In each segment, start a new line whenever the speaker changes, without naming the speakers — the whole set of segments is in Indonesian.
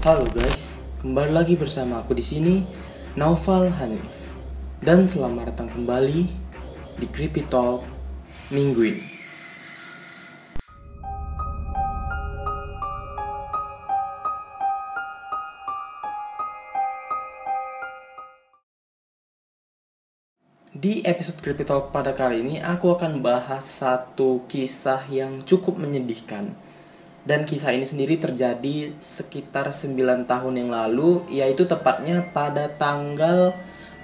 Halo guys, kembali lagi bersama aku di sini, Naufal Hanif. Dan selamat datang kembali di Creepy Talk minggu ini. Di episode Creepy Talk pada kali ini, aku akan bahas satu kisah yang cukup menyedihkan. Dan kisah ini sendiri terjadi sekitar 9 tahun yang lalu, yaitu tepatnya pada tanggal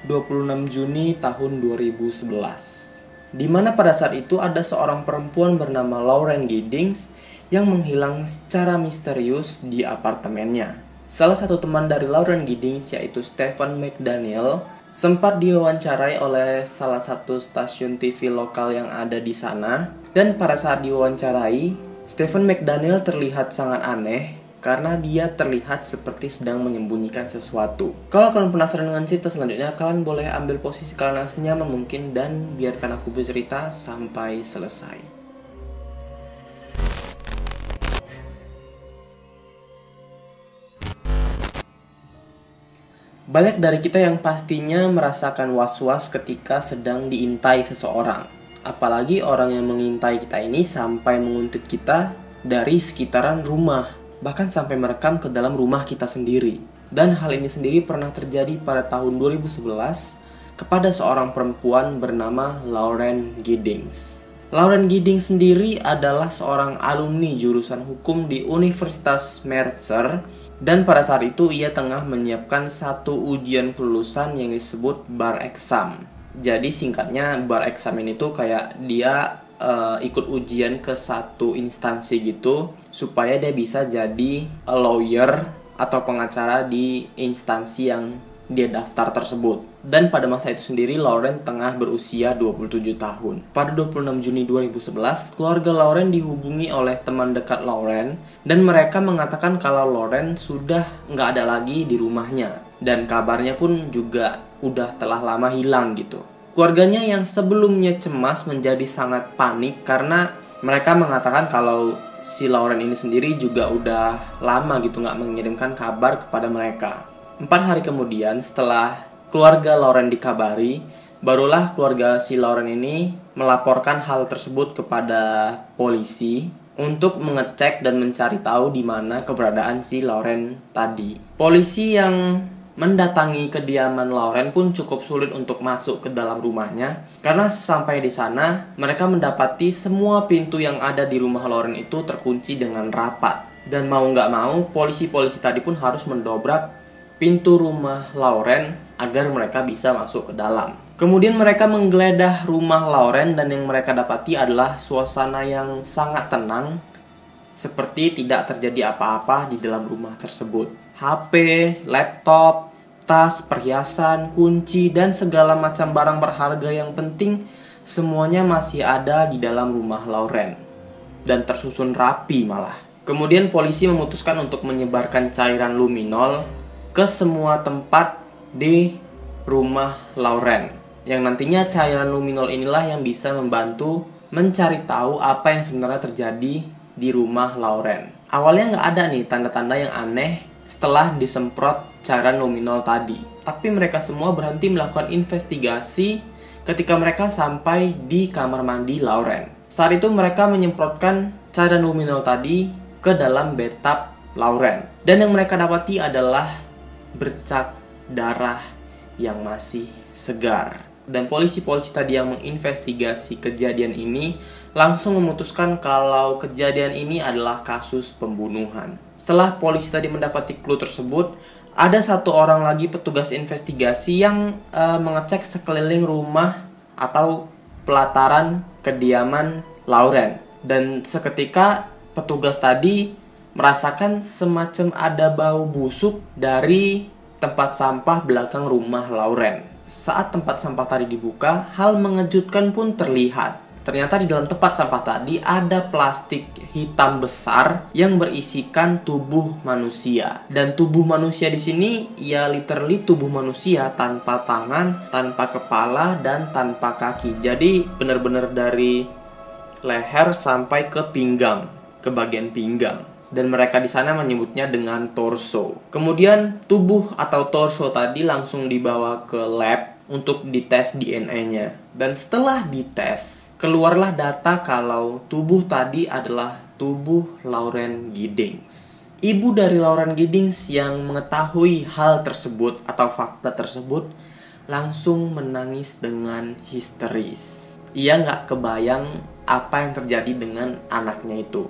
26 Juni tahun 2011. Dimana pada saat itu ada seorang perempuan bernama Lauren Giddings yang menghilang secara misterius di apartemennya. Salah satu teman dari Lauren Giddings, yaitu Stephen McDaniel, sempat diwawancarai oleh salah satu stasiun TV lokal yang ada di sana. Dan pada saat diwawancarai, Stephen McDaniel terlihat sangat aneh karena dia terlihat seperti sedang menyembunyikan sesuatu. Kalau kalian penasaran dengan cerita selanjutnya, kalian boleh ambil posisi kalian yang senyaman mungkin dan biarkan aku bercerita sampai selesai. Banyak dari kita yang pastinya merasakan was-was ketika sedang diintai seseorang. Apalagi orang yang mengintai kita ini sampai menguntit kita dari sekitaran rumah, bahkan sampai merekam ke dalam rumah kita sendiri. Dan hal ini sendiri pernah terjadi pada tahun 2011 kepada seorang perempuan bernama Lauren Giddings. Lauren Giddings sendiri adalah seorang alumni jurusan hukum di Universitas Mercer, dan pada saat itu ia tengah menyiapkan satu ujian kelulusan yang disebut bar exam. Jadi singkatnya bar exam ini tuh kayak dia ikut ujian ke satu instansi gitu supaya dia bisa jadi lawyer atau pengacara di instansi yang dia daftar tersebut. Dan pada masa itu sendiri Lauren tengah berusia 27 tahun. Pada 26 Juni 2011, keluarga Lauren dihubungi oleh teman dekat Lauren dan mereka mengatakan kalau Lauren sudah nggak ada lagi di rumahnya. Dan kabarnya pun juga udah telah lama hilang gitu. Keluarganya yang sebelumnya cemas menjadi sangat panik karena mereka mengatakan kalau si Lauren ini sendiri juga udah lama gitu nggak mengirimkan kabar kepada mereka. 4 hari kemudian setelah keluarga Lauren dikabari, barulah keluarga si Lauren ini melaporkan hal tersebut kepada polisi untuk mengecek dan mencari tahu di mana keberadaan si Lauren tadi. Polisi yang mendatangi kediaman Lauren pun cukup sulit untuk masuk ke dalam rumahnya karena sampai di sana mereka mendapati semua pintu yang ada di rumah Lauren itu terkunci dengan rapat. Dan mau nggak mau polisi-polisi tadi pun harus mendobrak pintu rumah Lauren agar mereka bisa masuk ke dalam. Kemudian mereka menggeledah rumah Lauren dan yang mereka dapati adalah suasana yang sangat tenang, seperti tidak terjadi apa-apa di dalam rumah tersebut. HP, laptop, tas, perhiasan, kunci, dan segala macam barang berharga yang penting semuanya masih ada di dalam rumah Lauren dan tersusun rapi malah. Kemudian polisi memutuskan untuk menyebarkan cairan luminol ke semua tempat di rumah Lauren, yang nantinya cairan luminol inilah yang bisa membantu mencari tahu apa yang sebenarnya terjadi di rumah Lauren. Awalnya nggak ada nih tanda-tanda yang aneh setelah disemprot cairan luminol tadi. Tapi mereka semua berhenti melakukan investigasi ketika mereka sampai di kamar mandi Lauren. Saat itu mereka menyemprotkan cairan luminol tadi ke dalam bathtub Lauren. Dan yang mereka dapati adalah bercak darah yang masih segar. Dan polisi-polisi tadi yang menginvestigasi kejadian ini langsung memutuskan kalau kejadian ini adalah kasus pembunuhan. Setelah polisi tadi mendapati clue tersebut, ada satu orang lagi petugas investigasi yang mengecek sekeliling rumah atau pelataran kediaman Lauren. Dan seketika petugas tadi merasakan semacam ada bau busuk dari tempat sampah belakang rumah Lauren. Saat tempat sampah tadi dibuka, hal mengejutkan pun terlihat. Ternyata di dalam tempat sampah tadi ada plastik hitam besar yang berisikan tubuh manusia. Dan tubuh manusia di sini ya literally tubuh manusia tanpa tangan, tanpa kepala, dan tanpa kaki. Jadi benar-benar dari leher sampai ke pinggang, ke bagian pinggang. dan mereka di sana menyebutnya dengan torso. Kemudian tubuh atau torso tadi langsung dibawa ke lab untuk dites DNA-nya. Dan setelah dites, keluarlah data kalau tubuh tadi adalah tubuh Lauren Giddings. Ibu dari Lauren Giddings yang mengetahui hal tersebut atau fakta tersebut langsung menangis dengan histeris. Ia nggak kebayang apa yang terjadi dengan anaknya itu.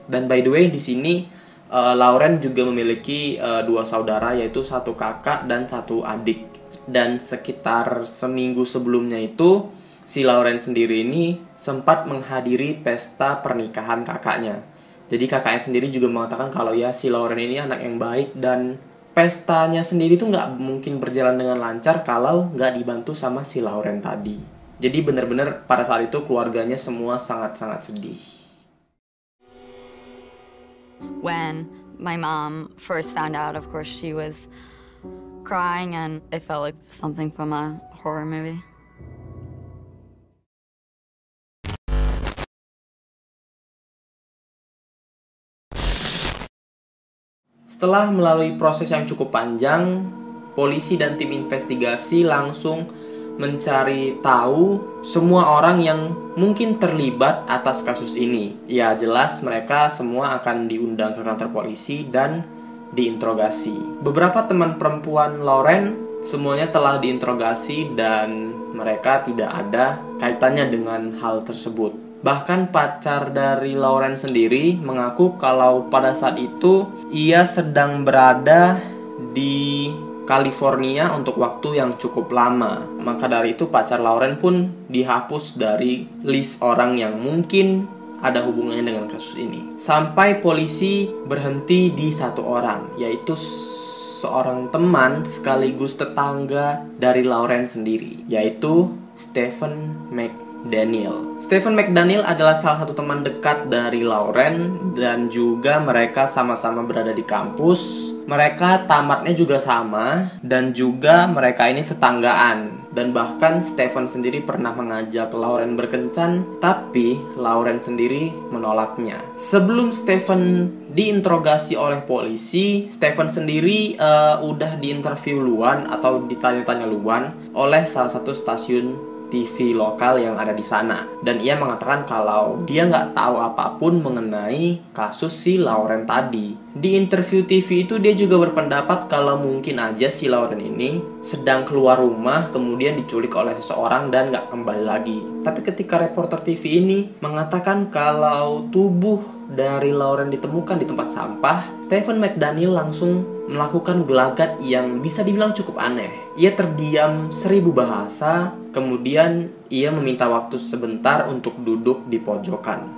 Dan by the way di sini Lauren juga memiliki 2 saudara, yaitu 1 kakak dan 1 adik. Dan sekitar seminggu sebelumnya itu si Lauren sendiri ini sempat menghadiri pesta pernikahan kakaknya. Jadi kakaknya sendiri juga mengatakan kalau ya si Lauren ini anak yang baik dan pestanya sendiri tuh nggak mungkin berjalan dengan lancar kalau nggak dibantu sama si Lauren tadi. Jadi benar-benar pada saat itu keluarganya semua sangat-sangat sedih.
When my mom first found out, of course, she was crying and it felt like something from a horror movie.
Setelah melalui proses yang cukup panjang, polisi dan tim investigasi langsung mencari tahu semua orang yang mungkin terlibat atas kasus ini. Ya jelas mereka semua akan diundang ke kantor polisi dan diinterogasi. Beberapa teman perempuan Lauren semuanya telah diinterogasi dan mereka tidak ada kaitannya dengan hal tersebut. Bahkan pacar dari Lauren sendiri mengaku kalau pada saat itu ia sedang berada di California untuk waktu yang cukup lama. Maka dari itu pacar Lauren pun dihapus dari list orang yang mungkin ada hubungannya dengan kasus ini. Sampai polisi berhenti di 1 orang, yaitu seorang teman sekaligus tetangga dari Lauren sendiri, yaitu Stephen McDaniel. Stephen McDaniel adalah salah satu teman dekat dari Lauren dan juga mereka sama-sama berada di kampus. Mereka tamatnya juga sama dan juga mereka ini tetanggaan. Dan bahkan Stephen sendiri pernah mengajak Lauren berkencan, tapi Lauren sendiri menolaknya. Sebelum Stephen diinterogasi oleh polisi, Stephen sendiri udah diinterview luan atau ditanya-tanya luan oleh salah satu stasiun TV lokal yang ada di sana. Dan ia mengatakan kalau dia nggak tahu apapun mengenai kasus si Lauren tadi. Di interview TV itu dia juga berpendapat kalau mungkin aja si Lauren ini sedang keluar rumah kemudian diculik oleh seseorang dan nggak kembali lagi. Tapi ketika reporter TV ini mengatakan kalau tubuh dari Lauren ditemukan di tempat sampah, Stephen McDaniel langsung melakukan gelagat yang bisa dibilang cukup aneh. Ia terdiam 1000 bahasa, kemudian ia meminta waktu sebentar untuk duduk di pojokan.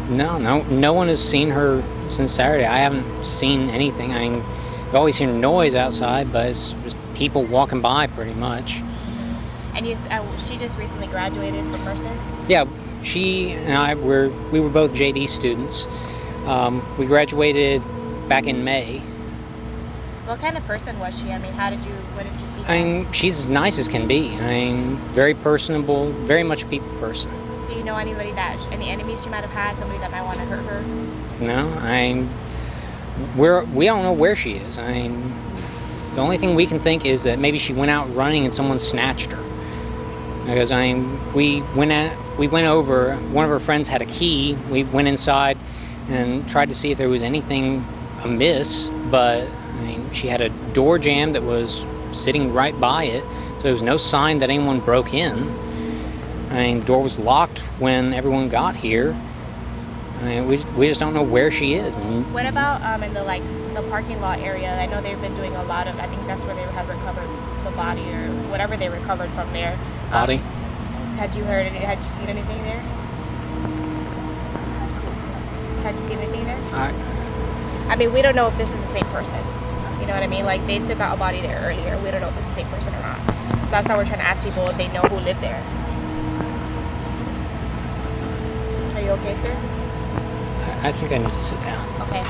No one has seen her since Saturday. I haven't seen anything. You always hear noise outside, but it's just people walking by pretty much.
And she just recently graduated from Mercer?
Yeah, she and I were both JD students. We graduated back in May.
What kind of person was she? What did you see?
She's as nice as can be. Very personable, very much a people person.
Do you know any enemies she might have had, somebody that might want to hurt her?
No, we don't know where she is. The only thing we can think is that maybe she went out running and someone snatched her. Because we went over. One of her friends had a key. We went inside and tried to see if there was anything amiss, but she had a door jamb that was sitting right by it, so there was no sign that anyone broke in. The door was locked when everyone got here. We just don't know where she is.
What about in the parking lot area? I know they've been doing a lot of. I think that's where they have recovered the body or whatever they recovered from there.
Body?
Had you seen anything there? Had you seen anything there? We don't know if this is the same person. You know what I mean? They took out a body there earlier. We don't know if it's the same person or not. So that's why we're trying to ask people if they know who lived there. Are you okay, sir?
I think I need to sit down.
Okay.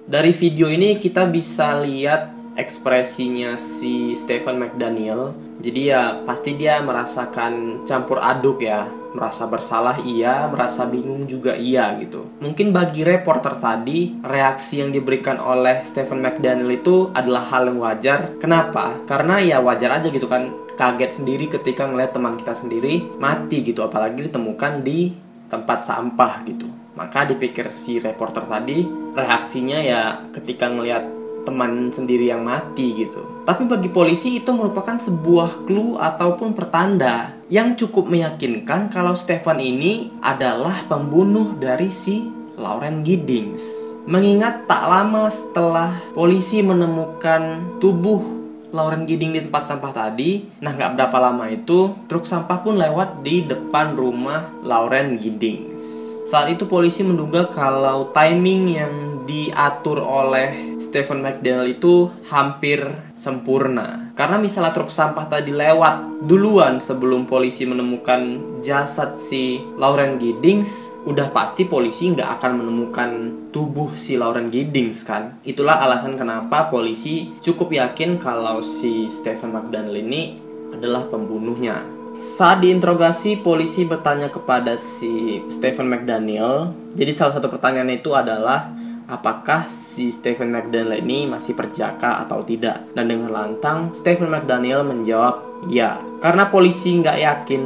Dari video ini kita bisa lihat ekspresinya si Stephen McDaniel. Jadi ya pasti dia merasakan campur aduk ya. Merasa bersalah iya, merasa bingung juga iya gitu. Mungkin bagi reporter tadi, reaksi yang diberikan oleh Stephen McDaniel itu adalah hal yang wajar. Kenapa? Karena ya wajar aja gitu kan. Kaget sendiri ketika ngeliat teman kita sendiri mati gitu. Apalagi ditemukan di tempat sampah gitu. Maka dipikir si reporter tadi, reaksinya ya ketika ngelihat teman sendiri yang mati gitu. Tapi bagi polisi itu merupakan sebuah clue ataupun pertanda yang cukup meyakinkan kalau Stephen ini adalah pembunuh dari si Lauren Giddings. Mengingat tak lama setelah polisi menemukan tubuh Lauren Giddings di tempat sampah tadi, nah gak berapa lama itu truk sampah pun lewat di depan rumah Lauren Giddings. Saat itu polisi menduga kalau timing yang diatur oleh Stephen McDaniel itu hampir sempurna. Karena misalnya truk sampah tadi lewat duluan sebelum polisi menemukan jasad si Lauren Giddings, udah pasti polisi nggak akan menemukan tubuh si Lauren Giddings kan. Itulah alasan kenapa polisi cukup yakin kalau si Stephen McDaniel ini adalah pembunuhnya. Saat diinterogasi, polisi bertanya kepada si Stephen McDaniel. Jadi salah satu pertanyaannya itu adalah apakah si Stephen McDaniel ini masih perjaka atau tidak. Dan dengan lantang Stephen McDaniel menjawab ya. Karena polisi nggak yakin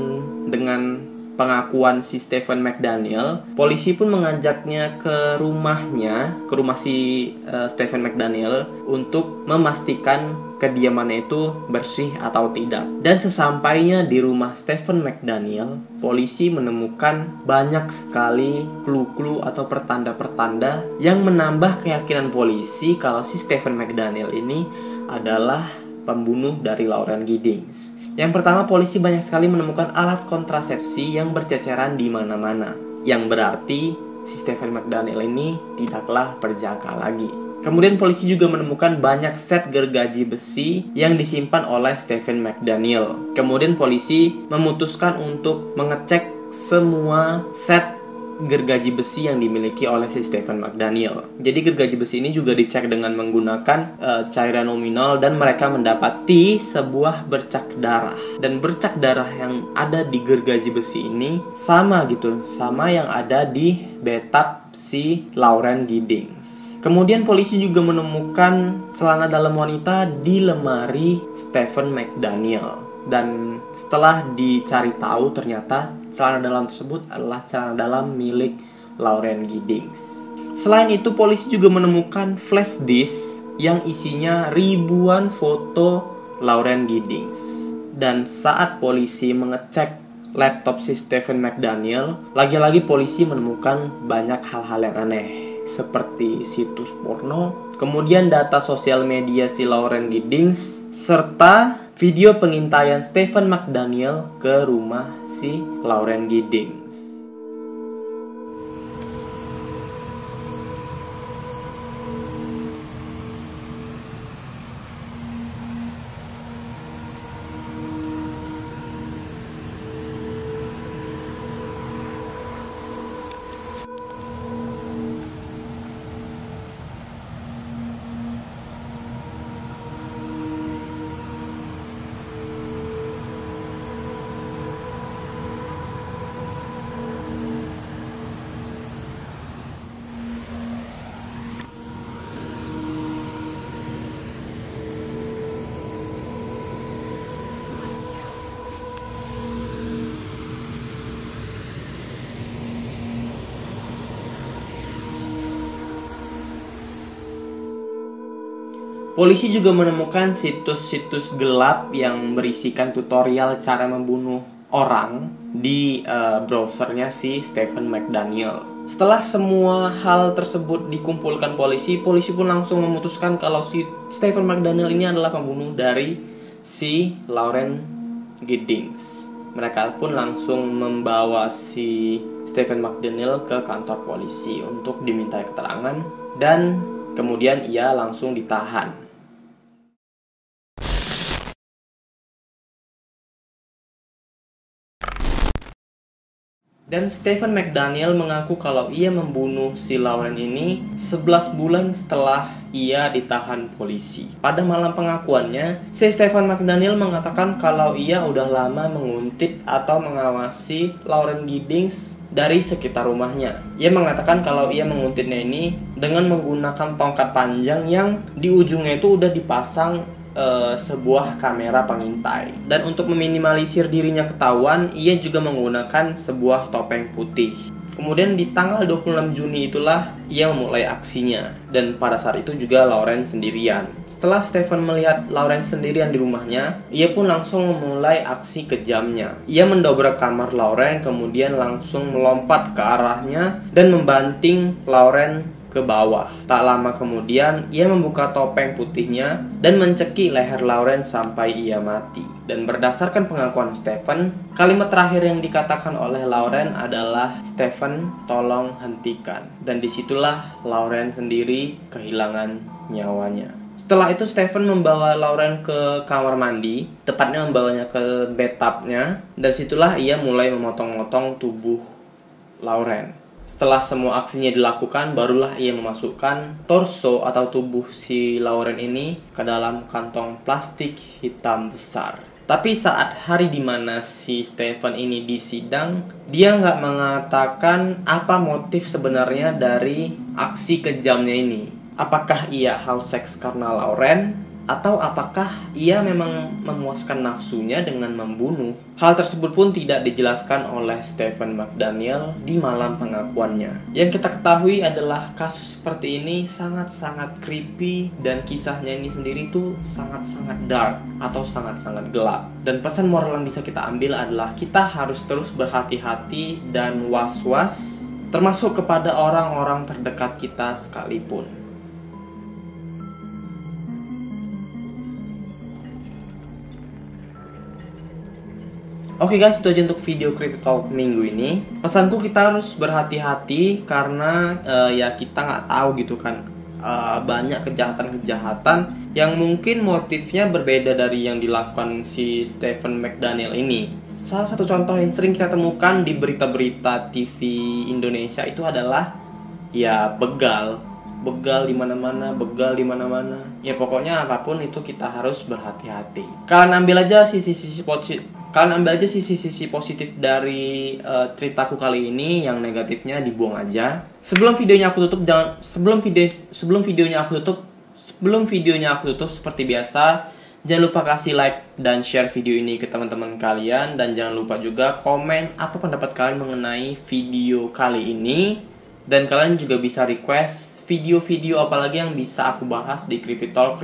dengan pengakuan si Stephen McDaniel, polisi pun mengajaknya ke rumahnya, ke rumah si Stephen McDaniel untuk memastikan kediamannya itu bersih atau tidak. Dan sesampainya di rumah Stephen McDaniel, polisi menemukan banyak sekali clue-clue atau pertanda-pertanda yang menambah keyakinan polisi kalau si Stephen McDaniel ini adalah pembunuh dari Lauren Giddings. Yang pertama, polisi banyak sekali menemukan alat kontrasepsi yang berceceran di mana-mana. Yang berarti si Stephen McDaniel ini tidaklah perjaka lagi. Kemudian polisi juga menemukan banyak set gergaji besi yang disimpan oleh Stephen McDaniel. Kemudian polisi memutuskan untuk mengecek semua set gergaji besi yang dimiliki oleh si Stephen McDaniel. Jadi gergaji besi ini juga dicek dengan menggunakan cairan luminol dan mereka mendapati sebuah bercak darah. Dan bercak darah yang ada di gergaji besi ini sama gitu, sama yang ada di bathtub si Lauren Giddings. Kemudian polisi juga menemukan celana dalam wanita di lemari Stephen McDaniel. Dan setelah dicari tahu ternyata celana dalam tersebut adalah celana dalam milik Lauren Giddings. Selain itu polisi juga menemukan flash disk yang isinya ribuan foto Lauren Giddings. Dan saat polisi mengecek laptop si Stephen McDaniel, lagi-lagi polisi menemukan banyak hal-hal yang aneh seperti situs porno, kemudian data sosial media si Lauren Giddings, serta video pengintaian Stephen McDaniel ke rumah si Lauren Giddings. Polisi juga menemukan situs-situs gelap yang berisikan tutorial cara membunuh orang di browsernya si Stephen McDaniel. Setelah semua hal tersebut dikumpulkan polisi pun langsung memutuskan kalau si Stephen McDaniel ini adalah pembunuh dari si Lauren Giddings. Mereka pun langsung membawa si Stephen McDaniel ke kantor polisi untuk dimintai keterangan dan kemudian ia langsung ditahan. Dan Stephen McDaniel mengaku kalau ia membunuh si Lauren ini 11 bulan setelah ia ditahan polisi. Pada malam pengakuannya, si Stephen McDaniel mengatakan kalau ia udah lama menguntit atau mengawasi Lauren Giddings dari sekitar rumahnya. Ia mengatakan kalau ia menguntitnya ini dengan menggunakan tongkat panjang yang di ujungnya itu udah dipasang sebuah kamera pengintai. Dan untuk meminimalisir dirinya ketahuan, ia juga menggunakan sebuah topeng putih. Kemudian di tanggal 26 Juni itulah ia memulai aksinya. Dan pada saat itu juga Lauren sendirian. Setelah Stephen melihat Lauren sendirian di rumahnya, ia pun langsung memulai aksi kejamnya. Ia mendobrak kamar Lauren, kemudian langsung melompat ke arahnya dan membanting Lauren ke bawah. Tak lama kemudian, ia membuka topeng putihnya dan mencekik leher Lauren sampai ia mati. Dan berdasarkan pengakuan Stephen, kalimat terakhir yang dikatakan oleh Lauren adalah, "Stephen, tolong hentikan." Dan disitulah Lauren sendiri kehilangan nyawanya. Setelah itu Stephen membawa Lauren ke kamar mandi, tepatnya membawanya ke bathtubnya, dan situlah ia mulai memotong-motong tubuh Lauren. Setelah semua aksinya dilakukan, barulah ia memasukkan torso atau tubuh si Lauren ini ke dalam kantong plastik hitam besar. Tapi saat hari dimana si Stephen ini disidang, dia nggak mengatakan apa motif sebenarnya dari aksi kejamnya ini. Apakah ia haus seks karena Lauren? Atau apakah ia memang memuaskan nafsunya dengan membunuh? Hal tersebut pun tidak dijelaskan oleh Stephen McDaniel di malam pengakuannya. Yang kita ketahui adalah kasus seperti ini sangat-sangat creepy, dan kisahnya ini sendiri tuh sangat-sangat dark atau sangat-sangat gelap. Dan pesan moral yang bisa kita ambil adalah kita harus terus berhati-hati dan was-was, termasuk kepada orang-orang terdekat kita sekalipun. Oke guys, itu aja untuk video Creepy Talk minggu ini. Pesanku, kita harus berhati-hati karena ya kita nggak tahu gitu kan, banyak kejahatan-kejahatan yang mungkin motifnya berbeda dari yang dilakukan si Stephen McDaniel ini. Salah satu contoh yang sering kita temukan di berita-berita TV Indonesia itu adalah ya begal di mana-mana, begal di mana-mana. Ya pokoknya apapun itu kita harus berhati-hati. Kalian ambil aja sisi-sisi positif dari ceritaku kali ini, yang negatifnya dibuang aja. Sebelum videonya aku tutup seperti biasa, jangan lupa kasih like dan share video ini ke teman-teman kalian, dan jangan lupa juga komen apa pendapat kalian mengenai video kali ini, dan kalian juga bisa request video-video apalagi yang bisa aku bahas di Creepy Talk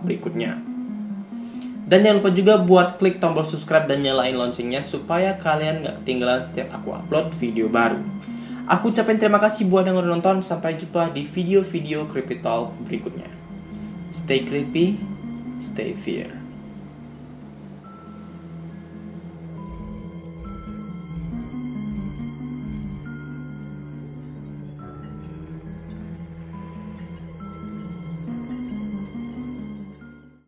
berikutnya. Dan jangan lupa juga buat klik tombol subscribe dan nyalain loncengnya supaya kalian gak ketinggalan setiap aku upload video baru. Aku ucapin terima kasih buat yang udah nonton. Sampai jumpa di video-video Creepy Talk berikutnya. Stay creepy, stay fear.